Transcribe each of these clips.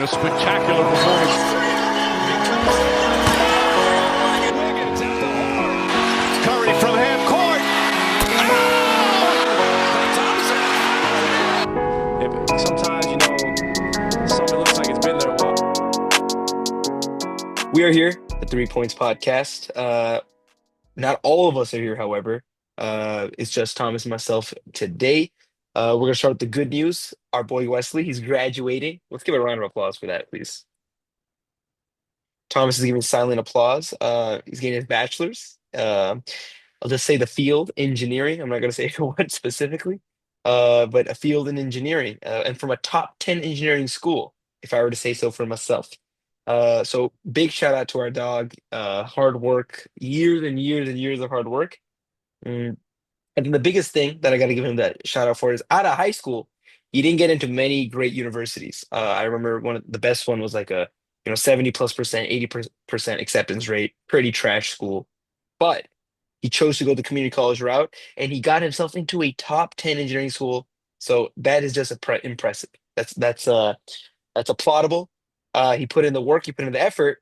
A spectacular performance. Curry from half court. Sometimes, something looks like it's been there a while. We are here, the 3 Points Podcast. Not all of us are here, however. It's just Thomas and myself today. We're going to start with the good news. Our boy Wesley, he's graduating. Let's give a round of applause for that, please. Thomas is giving silent applause. He's getting his bachelor's. I'll just say the field, engineering. I'm not going to say what specifically, but a field in engineering, and from a top 10 engineering school, if I were to say so for myself. So big shout out to our dog. Hard work, years and years and years of hard work. Mm. And then the biggest thing that I got to give him that shout out for is out of high school, he didn't get into many great universities. I remember one of the best one was like a 70 plus percent, 80% acceptance rate, pretty trash school. But he chose to go the community college route and he got himself into a top 10 engineering school. So that is just impressive. That's applaudable. He put in the work, he put in the effort,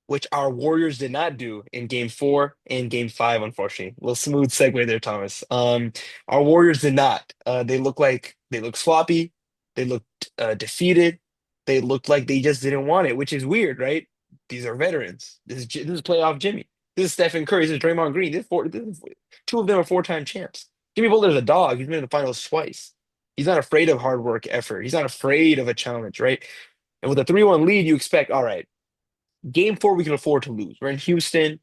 which our Warriors did not do in game four and game five, unfortunately. A little smooth segue there, Thomas. Our Warriors did not. They looked sloppy, they looked defeated, they looked like they just didn't want it, which is weird, right? These are veterans. This is playoff Jimmy. This is Stephen Curry. This is Draymond Green. Two of them are four-time champs. Jimmy Butler's a dog. He's been in the finals twice. He's not afraid of hard work, effort. He's not afraid of a challenge, right? And with a 3-1 lead, you expect, all right, game four, we can afford to lose. We're in Houston,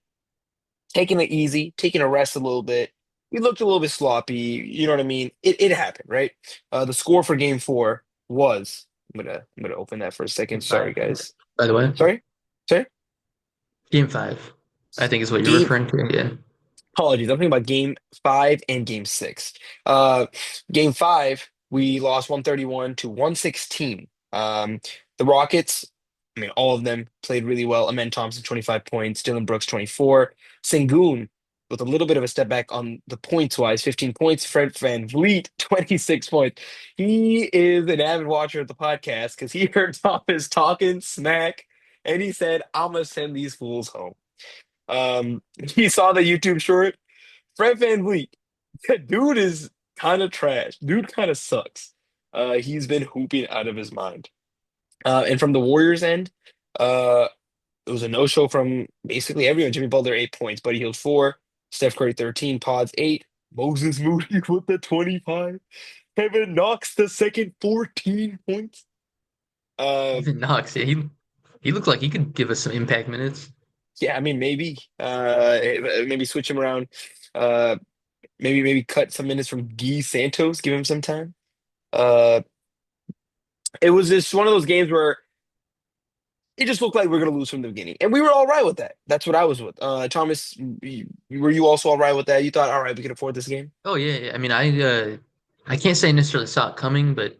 taking it easy, taking a rest a little bit. We looked a little bit sloppy. You know what I mean? It happened, right? The score for game four was, I'm gonna open that for a second. Game Sorry, five, guys. by the way. Sorry? Sorry? Game five, I think is what you're Game, referring to. Yeah. apologies. I'm thinking about game five and game six. Uh, Game five, we lost 131 to 116. The Rockets, I mean, all of them played really well. Amen Thompson, 25 points. Dylan Brooks, 24. Sengun, with a little bit of a step back on the points wise, 15 points. Fred Van Vliet, 26 points. He is an avid watcher of the podcast because he heard Thomas talking smack and he said, I'm going to send these fools home. He saw the YouTube short. Fred Van Vliet, dude is kind of trash. Dude kind of sucks. He's been hooping out of his mind. And from the Warriors end, uh, it was a no-show from basically everyone. Jimmy Butler, 8 points. Buddy Hield, 4. Steph Curry, 13. Pods, 8. Moses Moody with the 25. Kevin Knox, the second, 14 points. Uh, Even Knox, yeah, he looked like he could give us some impact minutes. yeah, I mean, maybe. Maybe switch him around. Uh, maybe cut some minutes from Guy Santos, give him some time. Uh, it was just one of those games where it just looked like we are going to lose from the beginning. And we were all right with that. That's what I was with. Thomas, were you also all right with that? You thought, all right, we can afford this game? Oh yeah, yeah. I mean, I can't say I necessarily saw it coming, but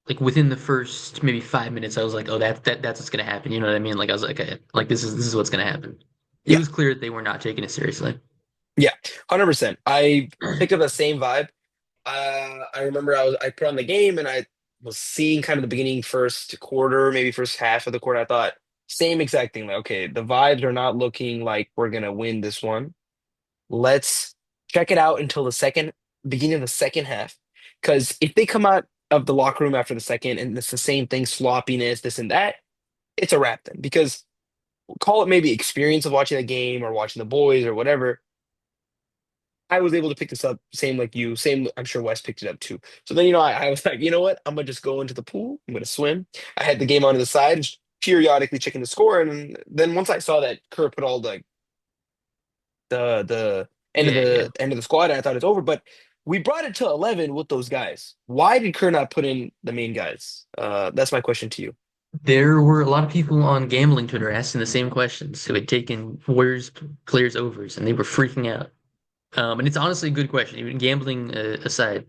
like within the first maybe 5 minutes, I was like, oh, that's what's gonna happen. You know what I mean? Like I was like, okay, like this is what's gonna happen. It Yeah, was clear that they were not taking it seriously. yeah, 100%. I picked up the same vibe. I remember I put on the game and I was seeing kind of the beginning first quarter, maybe first half of the quarter. I thought same exact thing. Like, okay, the vibes are not looking like we're gonna win this one. Let's check it out until the second beginning of the second half. Because if they come out of the locker room after the second and it's the same thing, sloppiness, this and that, it's a wrap then. Because call it maybe experience of watching the game or watching the boys or whatever. I was able to pick this up, same like you, same. I'm sure Wes picked it up too. So then, I was like, you know what? I'm gonna just go into the pool. I'm gonna swim. I had the game on the side, just periodically checking the score, and then once I saw that Kerr put all the Yeah, yeah. end of the squad, I thought it's over. But we brought it to 11 with those guys. Why did Kerr not put in the main guys? That's my question to you. There were a lot of people on gambling Twitter asking the same questions who had taken Warriors players overs, and they were freaking out. And it's honestly a good question, even gambling aside.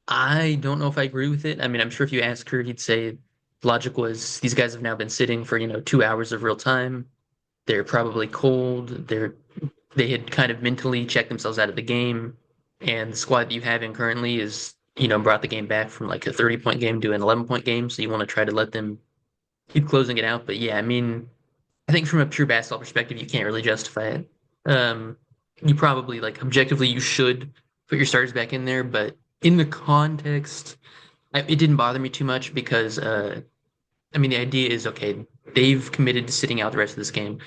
I don't know if I agree with it. I mean, I'm sure if you ask her, he'd say logic was these guys have now been sitting for, 2 hours of real time. They're probably cold. They had kind of mentally checked themselves out of the game. And the squad that you have in currently is, brought the game back from like a 30-point game to an 11-point game. So you want to try to let them keep closing it out. But yeah, I mean, I think from a pure basketball perspective, you can't really justify it. Um, you probably like objectively you should put your starters back in there, but in the context, it didn't bother me too much because I mean the idea is okay, they've committed to sitting out the rest of this game,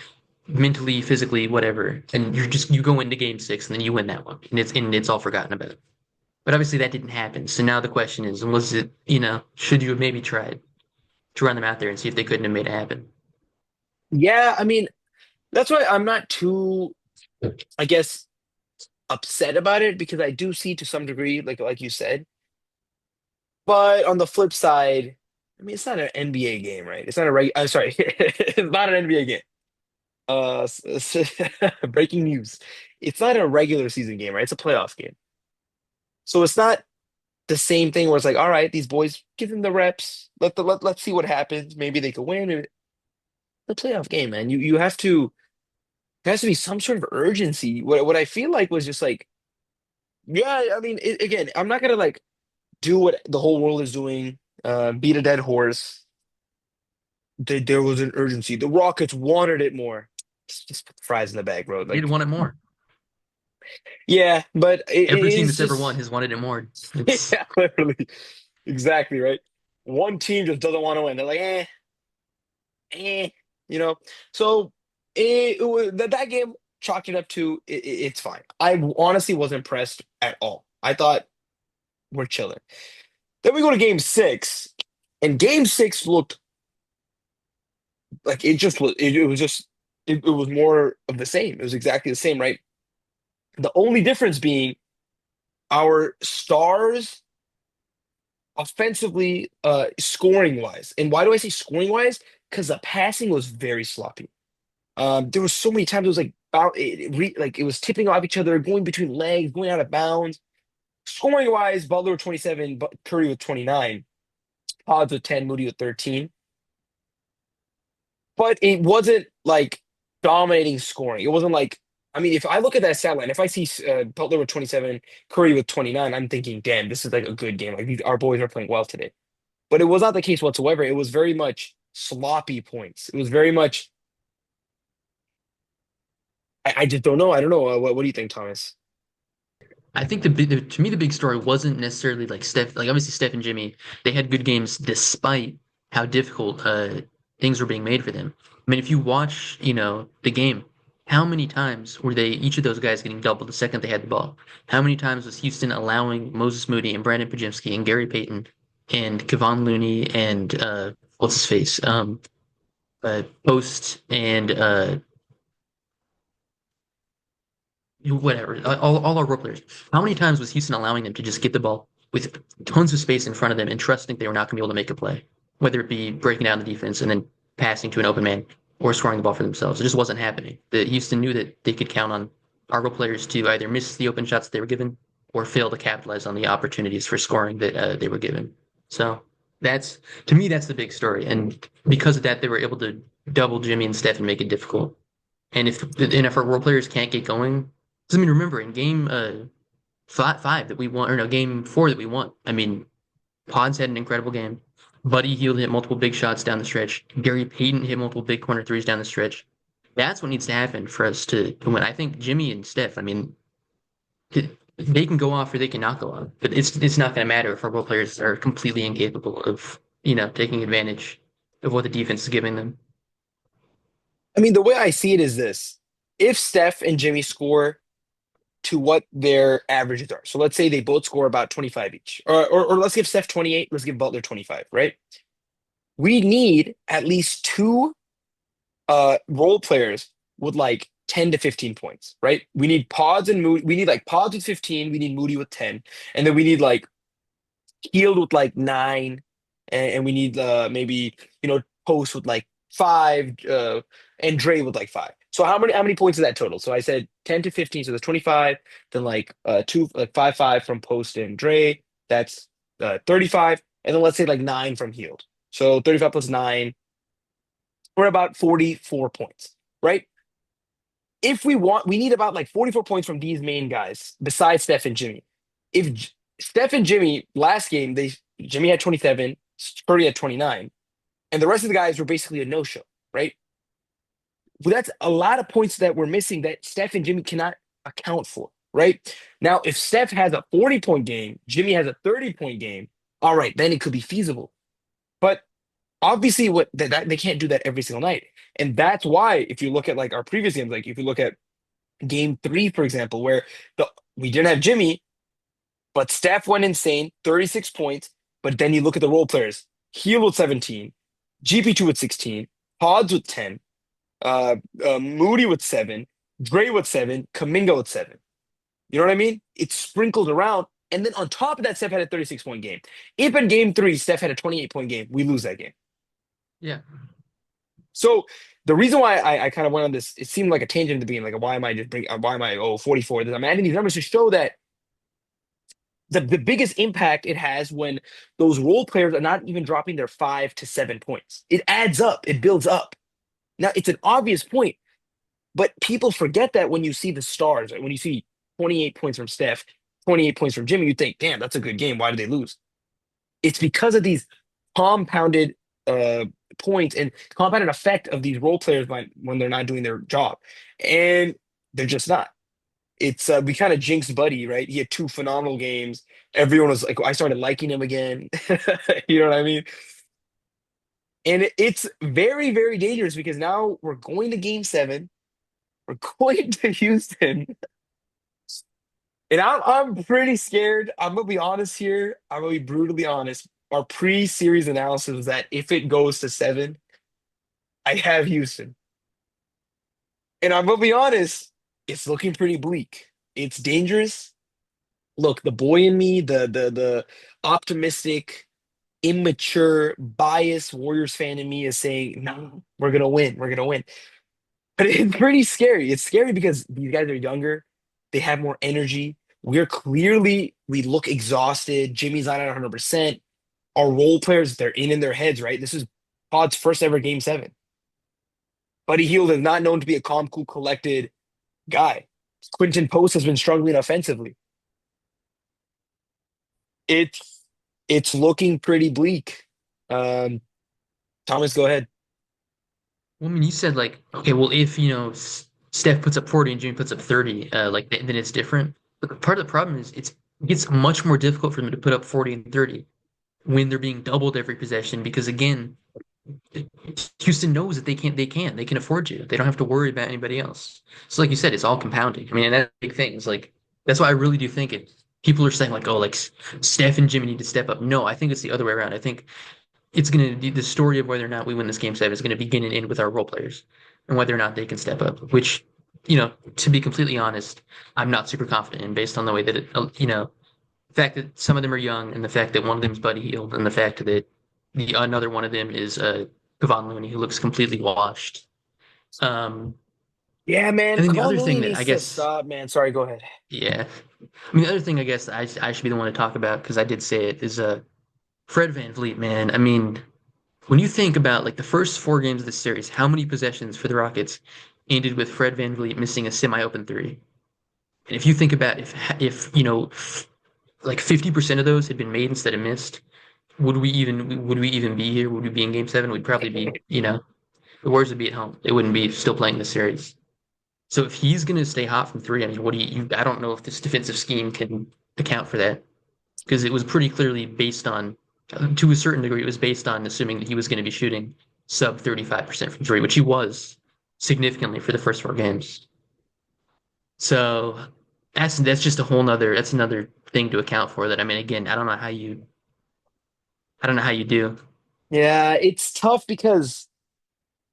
mentally, physically, whatever, and you go into game six and then you win that one, and it's all forgotten about. But obviously that didn't happen. So now the question is, was it, should you have maybe tried to run them out there and see if they couldn't have made it happen? Yeah, I mean, that's why I'm not too, I guess, upset about it because I do see to some degree, like you said. But on the flip side, I mean, it's not an NBA game, right? It's not a I'm sorry, it's not an NBA game. Breaking news. It's not a regular season game, right? It's a playoff game. So it's not the same thing where it's like, all right, these boys give them the reps. Let's see what happens. Maybe they could win. The playoff game, man. You have to there has to be some sort of urgency. What I feel like was just like, yeah, I mean, again, I'm not gonna like do what the whole world is doing, beat a dead horse. There was an urgency. The Rockets wanted it more. Just put the fries in the bag, bro. They'd Like, want it more. yeah, but it Every team is that's ever won just has wanted it more. It's yeah, literally, exactly right. One team just doesn't want to win. They're like, eh, you know. So that game chalked it up to it's fine. I honestly wasn't impressed at all. I thought we're chilling. Then we go to game six, and game six looked like it just was. It was just it was more of the same. It was exactly the same, right? The only difference being our stars offensively, scoring wise. And why do I say scoring wise? Because the passing was very sloppy. There was so many times it was like like it was tipping off each other, going between legs, going out of bounds. Scoring wise, Butler with 27, but Curry with 29, Pods with 10, Moody with 13. But it wasn't like dominating scoring. It wasn't like, I mean, if I look at that stat line, if I see Butler with 27, Curry with 29, I'm thinking, damn, this is like a good game. Like our boys are playing well today. But it was not the case whatsoever. It was very much sloppy points. It was very much, I just don't know. I don't know. What do you think, Thomas? I think to me the big story wasn't necessarily like Steph, like obviously Steph and Jimmy, they had good games despite how difficult things were being made for them. I mean, if you watch, the game, how many times were they each of those guys getting doubled the second they had the ball? How many times was Houston allowing Moses Moody and Brandon Pajemski and Gary Payton and Kevon Looney and what's his face, Post and whatever, all our role players. How many times was Houston allowing them to just get the ball with tons of space in front of them and trusting they were not going to be able to make a play, whether it be breaking down the defense and then passing to an open man or scoring the ball for themselves? It just wasn't happening. The Houston knew that they could count on our role players to either miss the open shots they were given or fail to capitalize on the opportunities for scoring that they were given. So that's to me that's the big story, and because of that, they were able to double Jimmy and Steph and make it difficult. And if our role players can't get going, because I mean, remember in game five that we won, or no, game four that we won. I mean, Pods had an incredible game. Buddy Hield hit multiple big shots down the stretch. Gary Payton hit multiple big corner threes down the stretch. That's what needs to happen for us to win. I think Jimmy and Steph. I mean, they can go off or they can not go off, but it's not going to matter if our role players are completely incapable of taking advantage of what the defense is giving them. I mean, the way I see it is this. If Steph and Jimmy score to what their averages are, so let's say they both score about 25 each, or let's give Steph 28, let's give Butler 25, right? We need at least two role players with like 10 to 15 points, right? We need Pods and Moody. We need like Pods with 15, we need Moody with 10, and then we need like Healed with like 9, and we need maybe Post with like 5, and Dre with like 5. So how many points is that total? So I said 10 to 15, so that's 25. Then like 5 from Post and Dre, that's 35, and then let's say like 9 from Healed. So 35 plus 9, we're about 44 points, right? If we need about like 44 points from these main guys besides Steph and Jimmy. If Steph and Jimmy last game, Jimmy had 27, Curry had 29, and the rest of the guys were basically a no-show, right? Well, that's a lot of points that we're missing that Steph and Jimmy cannot account for, right? Now, if Steph has a 40-point game, Jimmy has a 30-point game, all right, then it could be feasible. But obviously, what that they can't do that every single night. And that's why, if you look at like our previous games, like if you look at game three, for example, where the we didn't have Jimmy, but Steph went insane, 36 points. But then you look at the role players, Heel with 17, GP2 with 16, Pods with 10, Moody with 7, Dre with 7, Kaminga with 7. You know what I mean? It's sprinkled around. And then on top of that, Steph had a 36-point game. If in game three, Steph had a 28-point game, we lose that game. Yeah. So the reason why I kind of went on this, it seemed like a tangent at the beginning, like why am I 44? I'm adding these numbers to show that the biggest impact it has when those role players are not even dropping their 5 to 7 points. It adds up, it builds up. Now it's an obvious point, but people forget that when you see the stars, right? When you see 28 points from Steph, 28 points from Jimmy, you think, damn, that's a good game. Why did they lose? It's because of these compounded uh, points and compounded effect of these role players when they're not doing their job. And they're just not. It's we kind of jinxed Buddy, right? He had 2 phenomenal games. Everyone was like, I started liking him again. You know what I mean? And it's very, very dangerous because now we're going to game seven. We're going to Houston. And I'm pretty scared. I'm gonna be honest here. I'm gonna be brutally honest. Our pre-series analysis was that if it goes to 7, I have Houston. And I'm gonna be honest, it's looking pretty bleak. It's dangerous. Look, the boy in me, the optimistic, immature, biased Warriors fan in me is saying, no, we're gonna win. We're gonna win. But it's pretty scary. It's scary because these guys are younger, they have more energy. We look exhausted. Jimmy's not at 100%. Our role players, they're in their heads, right? This is Pod's first ever game seven. Buddy Hield is not known to be a calm, cool, collected guy. Quinton Post has been struggling offensively. It's it's looking pretty bleak. Um, Thomas, go ahead. Well, I mean, you said like, okay, well, if Steph puts up 40 and Jimmy puts up 30, like then it's different. But part of the problem is it gets much more difficult for them to put up 40 and 30 when they're being doubled every possession because again, Houston knows that they can afford you. They don't have to worry about anybody else. So like you said, it's all compounding. I mean, and that's the big thing. It's like that's why I really do think it. People are saying like, oh, like Steph and Jimmy need to step up. No, I think it's the other way around. I think it's going to be the story of whether or not we win this game seven is going to begin and end with our role players and whether or not they can step up, which, to be completely honest, I'm not super confident in based on the way that the fact that some of them are young and the fact that one of them is Buddy Hield and the fact that another one of them is Kevon Looney, who looks completely washed. Um, Yeah, man. and then the Kevon other Looney thing that I needs to guess, stop, man. Sorry, go ahead. yeah, I mean, the other thing I guess I should be the one to talk about because I did say it is Fred VanVleet, man. I mean, when you think about like the first 4 games of the series, how many possessions for the Rockets ended with Fred VanVleet missing a semi-open three? And if you think about like 50% of those had been made instead of missed, would we even be here? Would we be in game seven? We'd probably be, the Warriors would be at home. They wouldn't be still playing the series. So if he's going to stay hot from three, I mean, I don't know if this defensive scheme can account for that because it was pretty clearly based on, to a certain degree, it was based on assuming that he was going to be shooting sub 35% from three, which he was significantly for the first 4 games. So that's just that's another thing to account for that. I mean, again, I don't know how you do. Yeah, it's tough because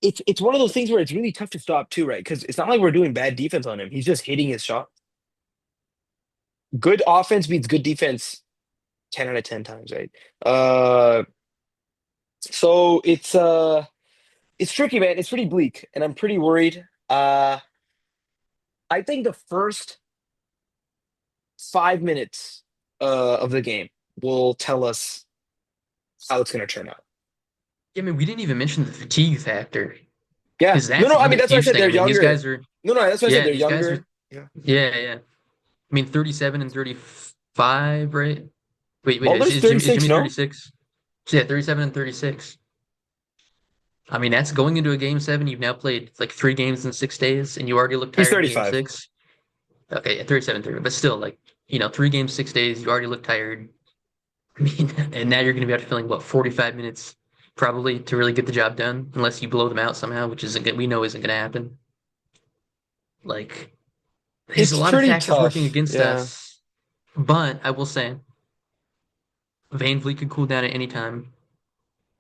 it's one of those things where it's really tough to stop too, right? Because it's not like we're doing bad defense on him. He's just hitting his shot. Good offense beats good defense 10 out of 10 times, right? Uh, so it's tricky, man. It's pretty bleak, and I'm pretty worried. I think the first 5 minutes of the game will tell us how it's going to turn out. Yeah, I mean, we didn't even mention the fatigue factor Yeah. because No, that's no. I mean, another that's why I huge said thing. they're I mean, these younger. guys are, No, no. That's why I said yeah, they're these guys are, younger. Yeah. yeah, yeah. I mean, 37 and 35, right? Wait, Butler's is Jimmy 36, no? 36? So yeah, 37 and 36. I mean, that's going into a game seven. You've now played like 3 games in 6 days, and you already look He's tired in game 35. six. Okay, yeah, 37-3, but still, like, 3 games, 6 days, you already look tired. I mean, and now you're going to be out feeling what 45 minutes probably to really get the job done, unless you blow them out somehow, which isn't we know isn't going to happen. Like, there's a It's lot of pretty factors working tough. against Yeah. us, but I will say Van Vliet could cool down at any time.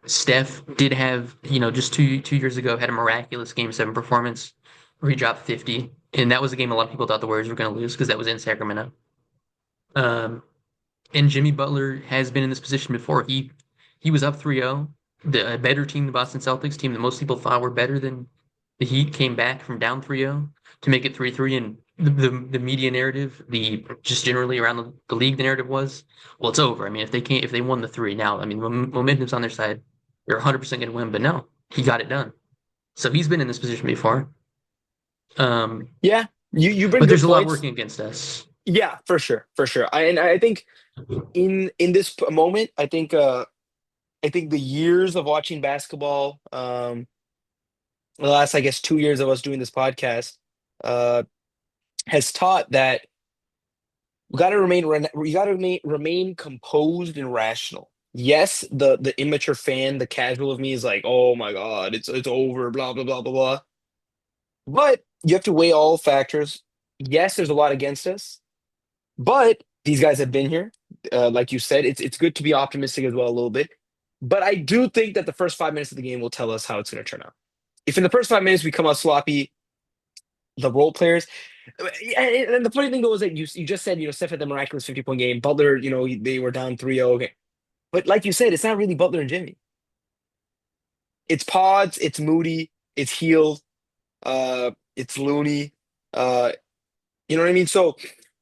Steph did have, just two years ago, had a miraculous game seven performance where he dropped 50. And that was a game a lot of people thought the Warriors were going to lose because that was in Sacramento. Um, and Jimmy Butler has been in this position before. He was up 3-0. A better team, the Boston Celtics team that most people thought were better than the Heat, came back from down 3-0 to make it 3-3. And the media narrative, the just generally around the league, the narrative was, well, it's over. I mean, if they won the three now, I mean, momentum's on their side. They're 100% going to win. But no, he got it done. So he's been in this position before. Yeah. You bring But good there's a lot points. working against us. Yeah, for sure, for sure. I think in this moment, I think the years of watching basketball, the last I guess 2 years of us doing this podcast, uh, has taught that we got to remain composed and rational. Yes, the immature fan, the casual of me is like, oh my God, it's over, blah blah blah blah blah. But you have to weigh all factors. Yes, there's a lot against us, but these guys have been here. Like you said, it's good to be optimistic as well a little bit. But I do think that the first 5 minutes of the game will tell us how it's going to turn out. If in the first 5 minutes we come out sloppy, the role players. And the funny thing though is that you just said, Steph had the miraculous 50-point game. Butler, they were down 3-0. Okay. But like you said, it's not really Butler and Jimmy. It's Pods, it's Moody, it's Heald, it's Looney. Uh, you know what I mean? So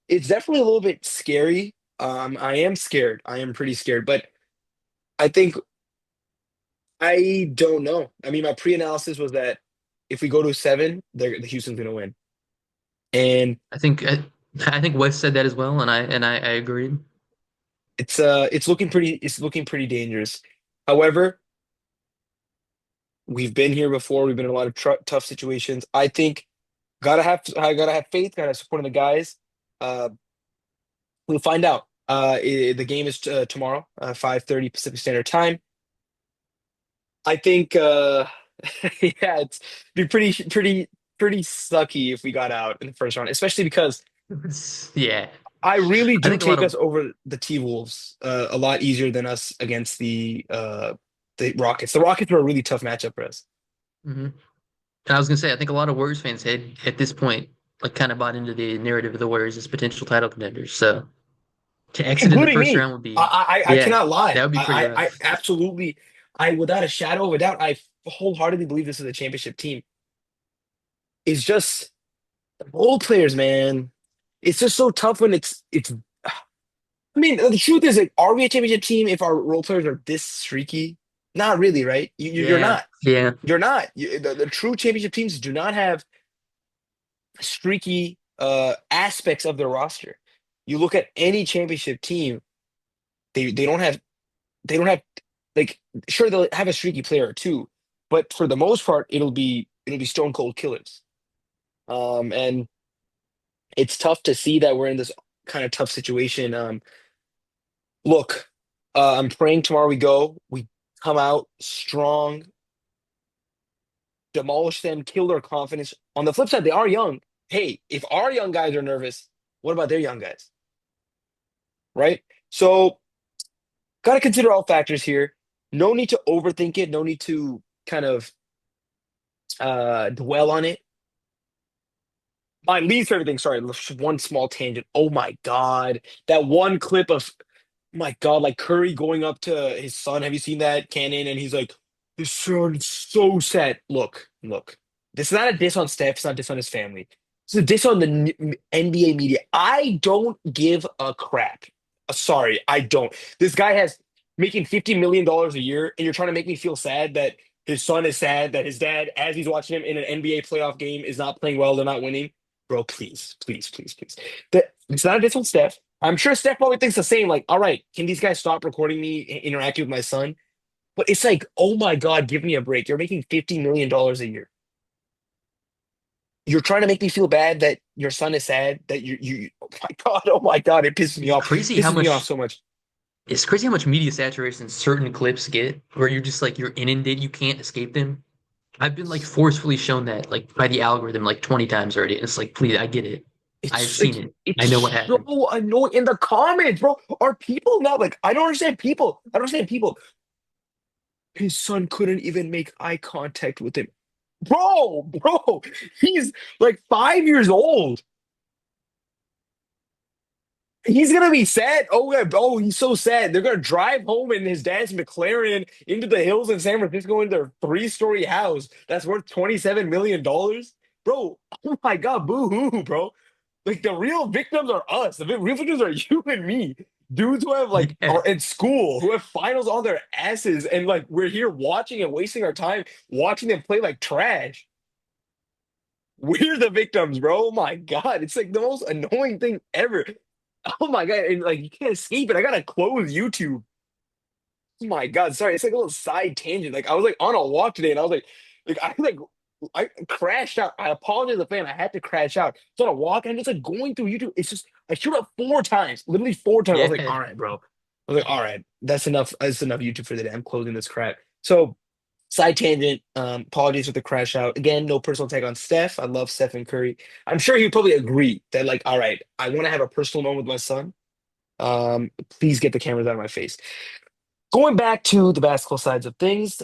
it's definitely a little bit scary. I am scared. I am pretty scared. But I think I don't know. I mean, my pre-analysis was that if we go to seven, the Houston's gonna win. And I think Wes said that as well, and I agreed. it's looking pretty dangerous. However, we've been here before. We've been in a lot of tough situations. I think I gotta have faith. Gotta support the guys. Uh, we'll find out. The game is tomorrow, 5:30 Pacific Standard Time. I think, yeah, be pretty sucky if we got out in the first round, especially because Yeah, I really I do think a lot take of us over the T Wolves a lot easier than us against the Rockets. The Rockets were a really tough matchup for us, mhm. And I was gonna say, I think a lot of Warriors fans had at this point like kind of bought into the narrative of the Warriors as potential title contenders. So to exit in the including first me. round would be, I yeah, cannot lie. that would be pretty I rough. absolutely, I without a shadow of a doubt, I wholeheartedly believe this is a championship team. It's just the role players, man. It's just so tough when it's. I mean, the truth is, like, are we a championship team if our role players are this streaky? Not really, right? You're Yeah, not. yeah. You're not. The true championship teams do not have streaky aspects of their roster. You look at any championship team, they don't have like sure they'll have a streaky player or two, but for the most part, it'll be stone cold killers. And it's tough to see that we're in this kind of tough situation. Look, I'm praying tomorrow we come out strong, demolish them, kill their confidence. On the flip side, they are young. Hey, if our young guys are nervous, what about their young guys? Right? So, got to consider all factors here. No need to overthink it. No need to kind of dwell on it. My least favorite thing, sorry, just one small tangent. Oh my God. That one clip of my God, like Curry going up to his son. Have you seen that, Cannon? And he's like, his son's so sad. Look. This is not a diss on Steph. It's not a diss on his family. It's a diss on the NBA media. I don't give a crap. Sorry, I don't. This guy has making $50 million a year, and you're trying to make me feel sad that his son is sad that his dad, as he's watching him in an NBA playoff game, is not playing well. They're not winning. Bro, please. It's not a diss on Steph. I'm sure Steph probably thinks the same. Like, all right, can these guys stop recording me interacting with my son? But it's like, oh my God, give me a break. You're making $50 million a year. You're trying to make me feel bad that your son is sad that oh my God, it pisses me It's off. crazy how Pisses me off much so much. it's crazy how much media saturation certain clips get, where you're just like you're inundated, you can't escape them. I've been like forcefully shown that like by the algorithm like 20 times already. And it's like, please, I get it. I've It's seen like it. I know what it's happened. so annoying in the comments, bro. Are people not like I don't understand people. I don't understand people. His son couldn't even make eye contact with him. Bro, he's like 5 years old. He's gonna be sad. Oh yeah, bro, he's so sad. They're gonna drive home in his dad's McLaren into the hills in San Francisco in their three-story house that's worth $27 million. Bro, oh my God, boo-hoo, bro. Like the real victims are us. The real victims are you and me. Dudes who have like Yeah. are in school, who have finals on their asses, and like we're here watching and wasting our time watching them play like trash. We're the victims, bro. Oh my God. It's like the most annoying thing ever. Oh my God. And like you can't escape it. I gotta close YouTube. Oh my God. Sorry. It's like a little side tangent. Like I was like on a walk today and I was I crashed out. I apologize to the fan. I had to crash out. So on a walk and just like going through YouTube. It's just I showed up 4 times, literally 4 times. I was like, Yeah. all right, bro. I was like, all right, that's enough. That's enough YouTube for the day. I'm closing this crap. So side tangent. Apologies for the crash out. Again, no personal attack on Steph. I love Steph and Curry. I'm sure he'd probably agree that, like, all right, I want to have a personal moment with my son. Please get the cameras out of my face. Going back to the basketball sides of things,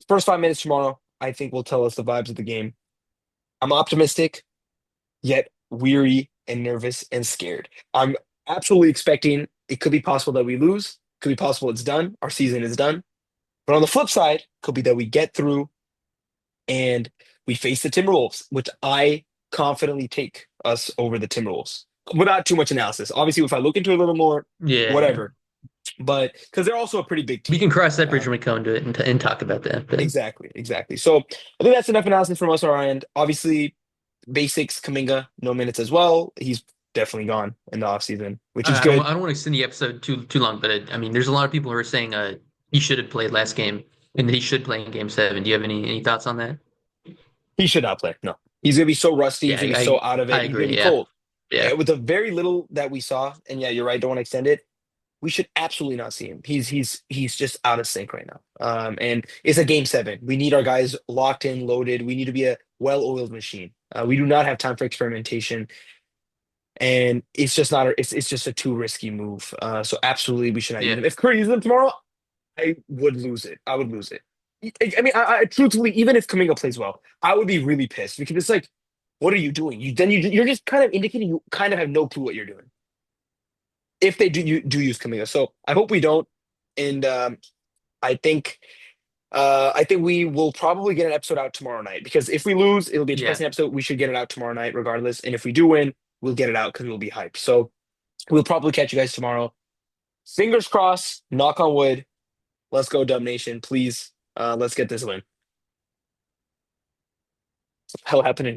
first 5 minutes tomorrow, I think will tell us the vibes of the game. I'm optimistic, yet weary and nervous and scared. I'm absolutely expecting it could be possible that we lose. Could be possible it's done. Our season is done. But on the flip side, could be that we get through and we face the Timberwolves, which I confidently take us over the Timberwolves without too much analysis. Obviously, if I look into it a little more, Yeah. whatever. But because they're also a pretty big We team. can cross that bridge Uh, when we come to it and talk about that. But exactly. So I think that's enough analysis from us on our end. Obviously, basics, Kaminga, no minutes as well. He's definitely gone in the offseason, which is good. I don't want to extend the episode too long. But I mean, there's a lot of people who are saying he should have played last game and that he should play in Game 7. Do you have any thoughts on that? He should not play. No, he's gonna be so rusty. Yeah, He's gonna be so out of I it. He's gonna agree. be Yeah, cold. yeah. With the very little that we saw, and yeah, you're right. Don't want to extend it. We should absolutely not see him. He's just out of sync right now. And it's a game 7. We need our guys locked in, loaded. We need to be a well-oiled machine. We do not have time for experimentation, and it's just not. It's just a too risky move. So absolutely, we should not use Yeah. him. If Curry uses him tomorrow, I would lose it. I would lose it. I mean, I truthfully, even if Kaminga plays well, I would be really pissed because it's like, what are you doing? You're just kind of indicating you kind of have no clue what you're doing if they do use Kaminga. So I hope we don't. And I think I think we will probably get an episode out tomorrow night because if we lose, it'll be a Yeah. depressing episode. We should get it out tomorrow night regardless. And if we do win, we'll get it out because we'll be hyped. So we'll probably catch you guys tomorrow. Fingers crossed, knock on wood. Let's go, Dub Nation. Please, let's get this win. Hell happening.